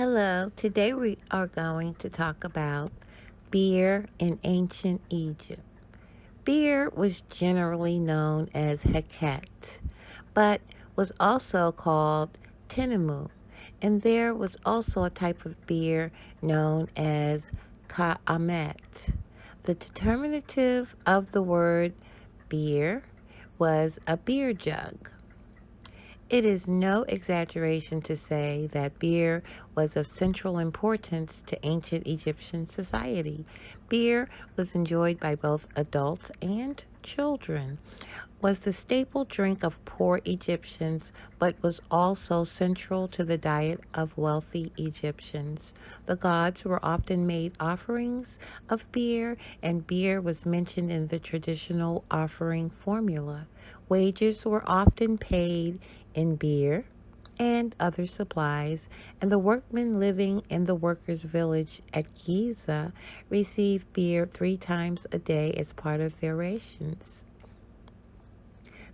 Hello, today we are going to talk about beer in ancient Egypt. Beer was generally known as heket, but was also called tinamou, and there was also a type of beer known as ka'amet. The determinative of the word beer was a beer jug. It is no exaggeration to say that beer was of central importance to ancient Egyptian society. Beer was enjoyed by both adults and children, was the staple drink of poor Egyptians, but was also central to the diet of wealthy Egyptians. The gods were often made offerings of beer, and beer was mentioned in the traditional offering formula. Wages were often paid in beer and other supplies, and the workmen living in the workers' village at Giza received beer 3 times a day as part of their rations.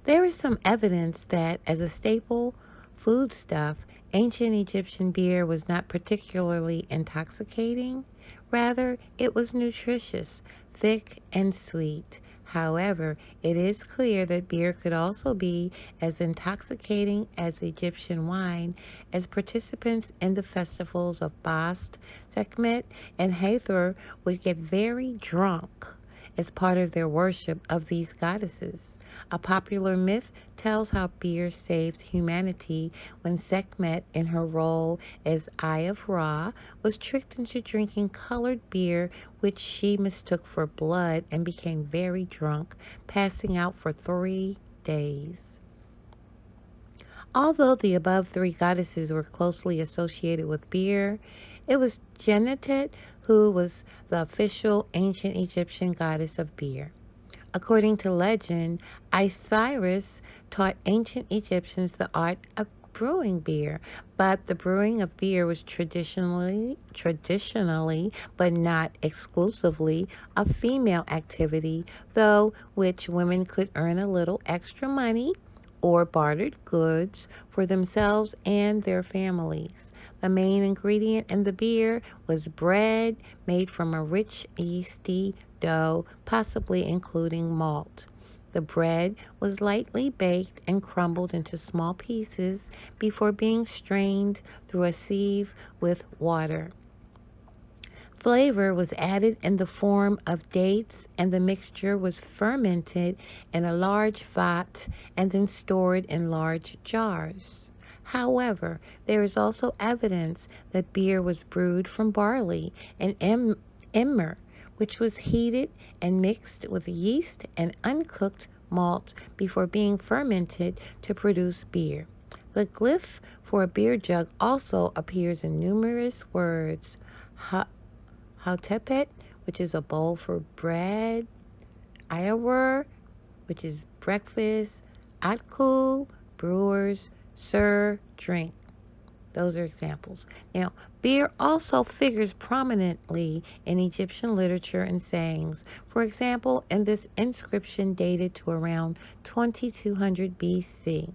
There is some evidence that, as a staple foodstuff, ancient Egyptian beer was not particularly intoxicating. Rather, it was nutritious, thick, and sweet. However, it is clear that beer could also be as intoxicating as Egyptian wine, as participants in the festivals of Bast, Sekhmet, and Hathor would get very drunk as part of their worship of these goddesses. A popular myth tells how beer saved humanity when Sekhmet, in her role as Eye of Ra, was tricked into drinking colored beer, which she mistook for blood, and became very drunk, passing out for 3 days. Although the above three goddesses were closely associated with beer, it was Genetet who was the official ancient Egyptian goddess of beer. According to legend, Osiris taught ancient Egyptians the art of brewing beer, but the brewing of beer was traditionally, but not exclusively, a female activity, though which women could earn a little extra money or bartered goods for themselves and their families. The main ingredient in the beer was bread made from a rich yeasty dough, possibly including malt. The bread was lightly baked and crumbled into small pieces before being strained through a sieve with water. Flavor was added in the form of dates, and the mixture was fermented in a large vat and then stored in large jars. However, there is also evidence that beer was brewed from barley and emmer, which was heated and mixed with yeast and uncooked malt before being fermented to produce beer. The glyph for a beer jug also appears in numerous words. Hautepet, which is a bowl for bread, Iawar, which is breakfast, Atku, brewers, sir, drink. Those are examples. Now, beer also figures prominently in Egyptian literature and sayings. For example, in this inscription dated to around 2200 BC,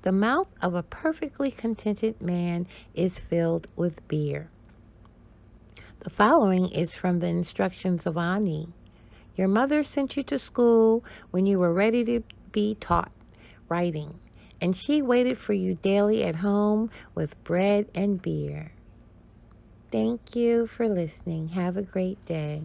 the mouth of a perfectly contented man is filled with beer. The following is from the instructions of Ani. Your mother sent you to school when you were ready to be taught writing, and she waited for you daily at home with bread and beer. Thank you for listening. Have a great day.